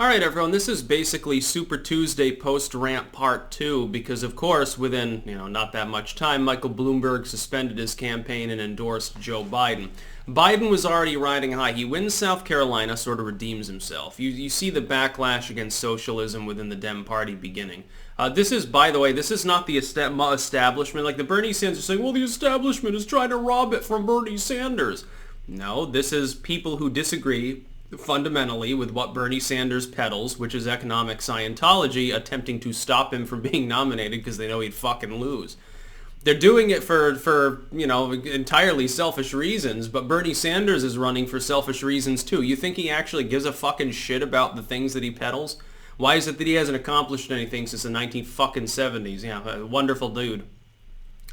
Alright everyone, this is basically Super Tuesday post-rant part 2 because of course within, not that much time, Michael Bloomberg suspended his campaign and endorsed Joe Biden. Biden was already riding high. He wins South Carolina, sort of redeems himself. You see the backlash against socialism within the Dem Party beginning. This is, by the way, this is not the establishment. Like the Bernie Sanders are saying, well, the establishment is trying to rob it from Bernie Sanders. No, this is people who disagree fundamentally with what Bernie Sanders peddles, which is economic Scientology, attempting to stop him from being nominated because they know he'd fucking lose. They're doing it for entirely selfish reasons, but Bernie Sanders is running for selfish reasons too. You think he actually gives a fucking shit about the things that he peddles? Why is it that he hasn't accomplished anything since the 1970s? Yeah, a wonderful dude.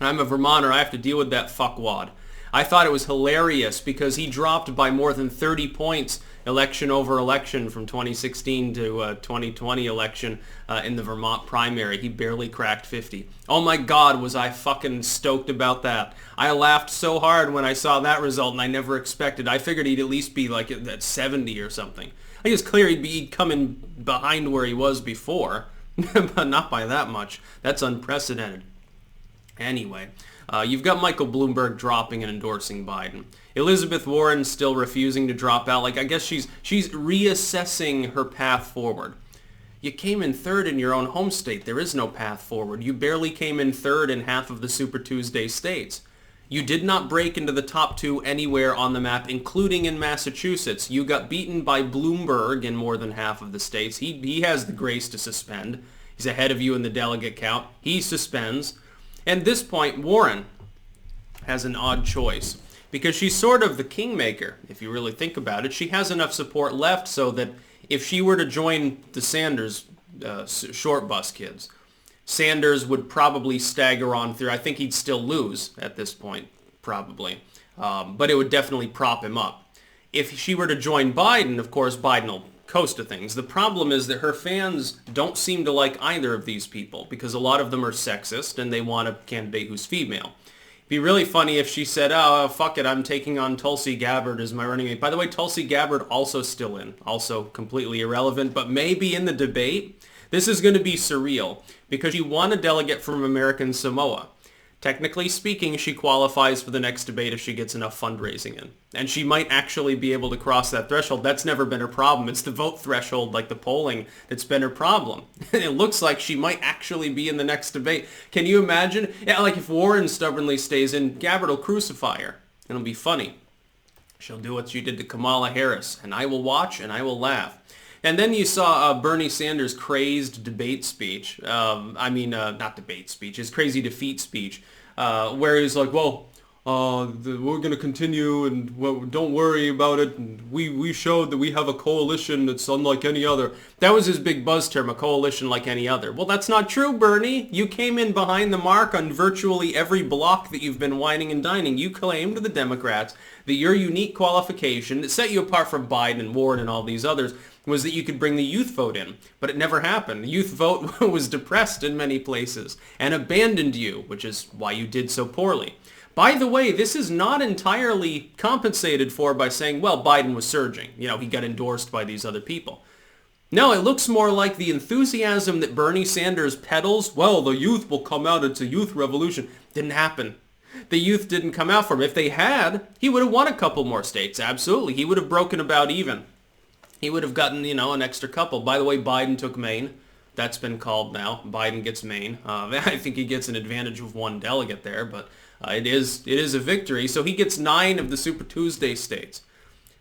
I'm a Vermonter. I have to deal with that fuckwad. I thought it was hilarious because he dropped by more than 30 points election over election from 2016 to 2020 election in the Vermont primary. He barely cracked 50. Oh my God, was I fucking stoked about that. I laughed so hard when I saw that result and I never expected. I figured he'd at least be like at 70 or something. I think it's clear he'd come in behind where he was before, but not by that much. That's unprecedented. Anyway, you've got Michael Bloomberg dropping and endorsing Biden. Elizabeth Warren still refusing to drop out. Like, I guess she's reassessing her path forward. You came in third in your own home state. There is no path forward. You barely came in third in half of the Super Tuesday states. You did not break into the top 2 anywhere on the map, including in Massachusetts. You got beaten by Bloomberg in more than half of the states. He has the grace to suspend. He's ahead of you in the delegate count. He suspends. At this point, Warren has an odd choice because she's sort of the kingmaker, if you really think about it. She has enough support left so that if she were to join the Sanders short bus kids, Sanders would probably stagger on through. I think he'd still lose at this point, probably, but it would definitely prop him up. If she were to join Biden, of course, Biden will coast to things. The problem is that her fans don't seem to like either of these people because a lot of them are sexist and they want a candidate who's female. It'd be really funny if she said, oh, fuck it, I'm taking on Tulsi Gabbard as my running mate. By the way, Tulsi Gabbard also still in, also completely irrelevant, but maybe in the debate. This is going to be surreal because she won a delegate from American Samoa. Technically speaking, she qualifies for the next debate if she gets enough fundraising in. And she might actually be able to cross that threshold. That's never been her problem. It's the vote threshold, like the polling, that's been her problem. It looks like she might actually be in the next debate. Can you imagine? Yeah, like if Warren stubbornly stays in, Gabbard will crucify her. It'll be funny. She'll do what she did to Kamala Harris. And I will watch and I will laugh. And then you saw Bernie Sanders' crazed debate speech. Not debate speech, his crazy defeat speech, where he's like, well, we're going to continue and don't worry about it. And we showed that we have a coalition that's unlike any other. That was his big buzz term, a coalition like any other. Well, that's not true, Bernie. You came in behind the mark on virtually every block that you've been whining and dining. You claimed to the Democrats that your unique qualification that set you apart from Biden and Warren and all these others was that you could bring the youth vote in, but it never happened. The youth vote was depressed in many places and abandoned you, which is why you did so poorly. By the way, this is not entirely compensated for by saying, well, Biden was surging. He got endorsed by these other people. No, it looks more like the enthusiasm that Bernie Sanders peddles. Well, the youth will come out. It's a youth revolution. Didn't happen. The youth didn't come out for him. If they had, he would have won a couple more states. Absolutely. He would have broken about even. He would have gotten, an extra couple. By the way, Biden took Maine. That's been called now. Biden gets Maine. I think he gets an advantage of one delegate there, but it is a victory. So he gets 9 of the Super Tuesday states.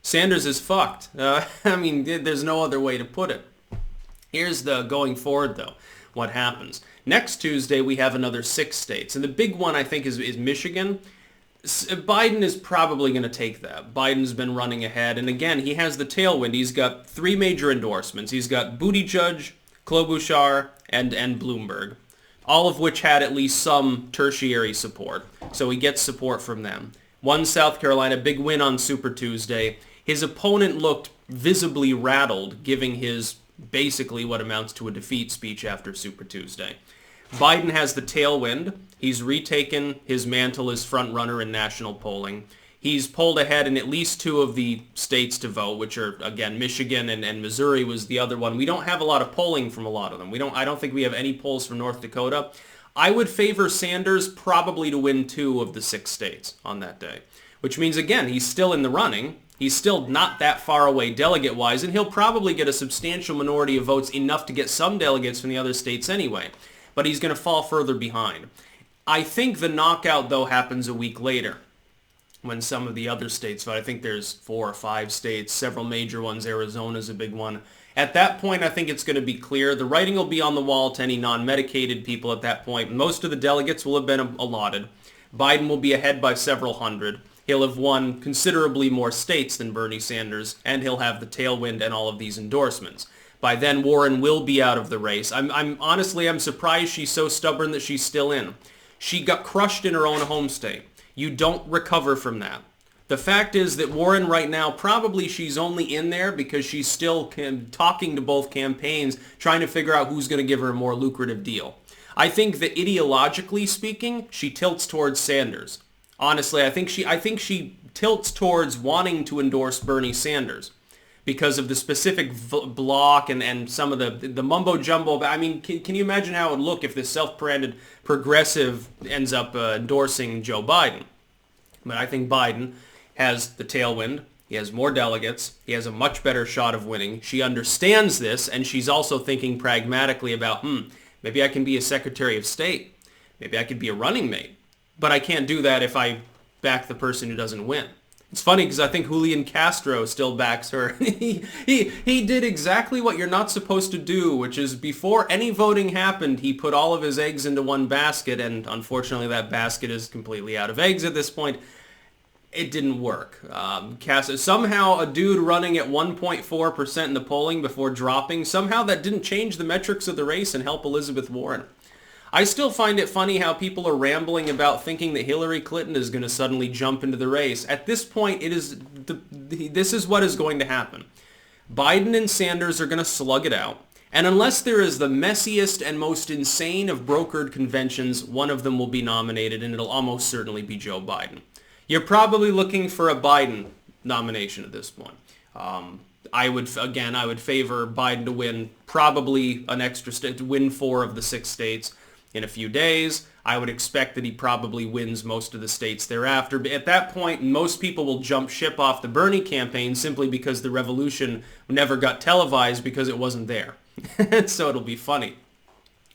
Sanders is fucked. There's no other way to put it. Here's the going forward, though, what happens. Next Tuesday, we have another 6 states. And the big one, I think, is Michigan. Biden is probably going to take that. Biden's been running ahead. And again, he has the tailwind. He's got 3 major endorsements. He's got Buttigieg, Klobuchar, and Bloomberg, all of which had at least some tertiary support. So he gets support from them. Won South Carolina, big win on Super Tuesday. His opponent looked visibly rattled, giving his basically what amounts to a defeat speech after Super Tuesday. Biden has the tailwind. He's retaken his mantle as front runner in national polling. He's pulled ahead in at least two of the states to vote, which are, again, Michigan and Missouri was the other one. We don't have a lot of polling from a lot of them. I don't think we have any polls from North Dakota. I would favor Sanders probably to win 2 of the 6 states on that day, which means, again, he's still in the running. He's still not that far away delegate-wise, and he'll probably get a substantial minority of votes, enough to get some delegates from the other states anyway. But he's going to fall further behind. I think the knockout, though, happens a week later when some of the other states vote. I think there's 4 or 5 states, several major ones. Arizona's a big one. At that point, I think it's going to be clear. The writing will be on the wall to any non-medicated people at that point. Most of the delegates will have been allotted. Biden will be ahead by several hundred. He'll have won considerably more states than Bernie Sanders, and he'll have the tailwind and all of these endorsements. By then, Warren will be out of the race. I'm surprised she's so stubborn that she's still in. She got crushed in her own home state. You don't recover from that. The fact is that Warren right now, probably she's only in there because she's still talking to both campaigns, trying to figure out who's going to give her a more lucrative deal. I think that ideologically speaking, she tilts towards Sanders. Honestly, I think she tilts towards wanting to endorse Bernie Sanders because of the specific block and some of the mumbo-jumbo. I mean, can you imagine how it would look if this self-branded progressive ends up endorsing Joe Biden? But I think Biden has the tailwind. He has more delegates. He has a much better shot of winning. She understands this, and she's also thinking pragmatically about, maybe I can be a Secretary of State. Maybe I could be a running mate. But I can't do that if I back the person who doesn't win. It's funny because I think Julian Castro still backs her. He did exactly what you're not supposed to do, which is before any voting happened, he put all of his eggs into one basket, and unfortunately that basket is completely out of eggs at this point. It didn't work. Somehow a dude running at 1.4% in the polling before dropping, somehow that didn't change the metrics of the race and help Elizabeth Warren. I still find it funny how people are rambling about thinking that Hillary Clinton is going to suddenly jump into the race. At this point, this is what is going to happen. Biden and Sanders are going to slug it out. And unless there is the messiest and most insane of brokered conventions, one of them will be nominated, and it'll almost certainly be Joe Biden. You're probably looking for a Biden nomination at this point. I would favor Biden to win probably an extra state, to win 4 of the 6 states in a few days. I would expect that he probably wins most of the states thereafter. But at that point, most people will jump ship off the Bernie campaign simply because the revolution never got televised because it wasn't there. So it'll be funny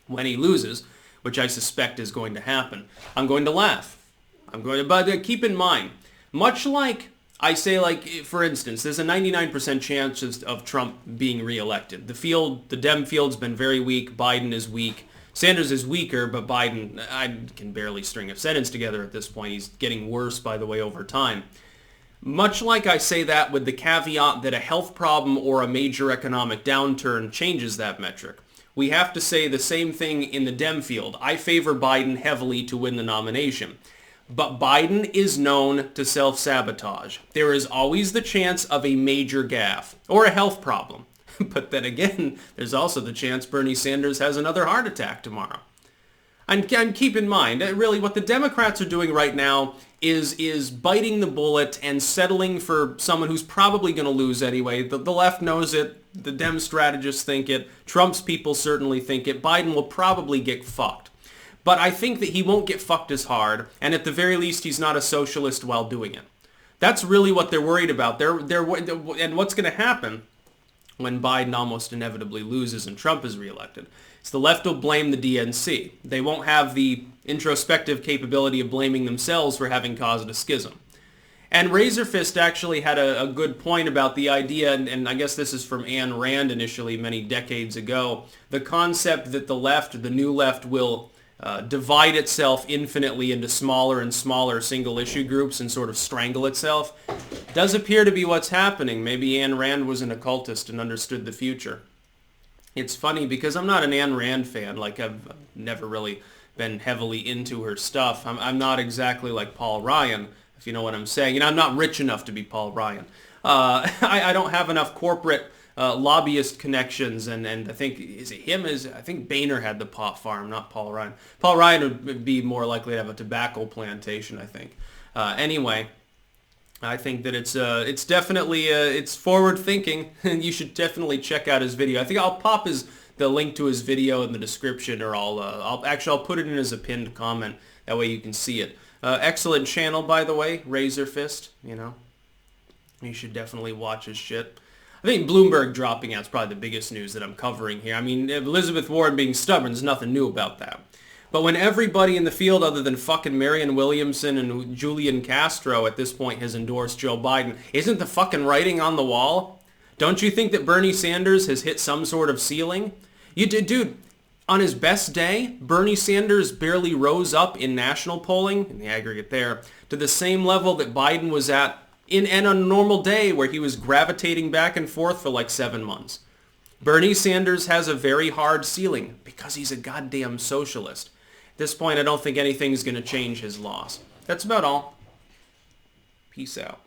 when he loses, which I suspect is going to happen. I'm going to laugh. But keep in mind, much like I say, like, for instance, there's a 99% chance of Trump being reelected. The Dem field's been very weak. Biden is weak. Sanders is weaker, but Biden, I can barely string a sentence together at this point. He's getting worse, by the way, over time. Much like I say that with the caveat that a health problem or a major economic downturn changes that metric, we have to say the same thing in the Dem field. I favor Biden heavily to win the nomination. But Biden is known to self-sabotage. There is always the chance of a major gaffe or a health problem. But then again, there's also the chance Bernie Sanders has another heart attack tomorrow. And keep in mind, really what the Democrats are doing right now is biting the bullet and settling for someone who's probably going to lose anyway. The left knows it. The Dem strategists think it. Trump's people certainly think it. Biden will probably get fucked. But I think that he won't get fucked as hard, and at the very least, he's not a socialist while doing it. That's really what they're worried about. And what's going to happen when Biden almost inevitably loses and Trump is reelected? It's the left will blame the DNC. They won't have the introspective capability of blaming themselves for having caused a schism. And Razorfist actually had a good point about the idea, and I guess this is from Ayn Rand initially many decades ago, the concept that the left, the new left, will divide itself infinitely into smaller and smaller single-issue groups and sort of strangle itself. Does appear to be what's happening. Maybe Ayn Rand was an occultist and understood the future. It's funny because I'm not an Ayn Rand fan. Like, I've never really been heavily into her stuff. I'm not exactly like Paul Ryan, if you know what I'm saying. I'm not rich enough to be Paul Ryan. I don't have enough corporate lobbyist connections, and I think, I think Boehner had the pot farm, not Paul Ryan. Paul Ryan would be more likely to have a tobacco plantation, I think. Anyway, I think that it's definitely it's forward thinking, and you should definitely check out his video. I think I'll pop the link to his video in the description, or I'll put it in as a pinned comment. That way you can see it. Excellent channel, by the way, Razor Fist. You know, you should definitely watch his shit. I think Bloomberg dropping out is probably the biggest news that I'm covering here. I mean, Elizabeth Warren being stubborn, there's nothing new about that. But when everybody in the field other than fucking Marianne Williamson and Julian Castro at this point has endorsed Joe Biden, isn't the fucking writing on the wall? Don't you think that Bernie Sanders has hit some sort of ceiling? You did, dude. On his best day, Bernie Sanders barely rose up in national polling, in the aggregate there, to the same level that Biden was at in a normal day where he was gravitating back and forth for like 7 months. Bernie Sanders has a very hard ceiling because he's a goddamn socialist. At this point, I don't think anything's going to change his loss. That's about all. Peace out.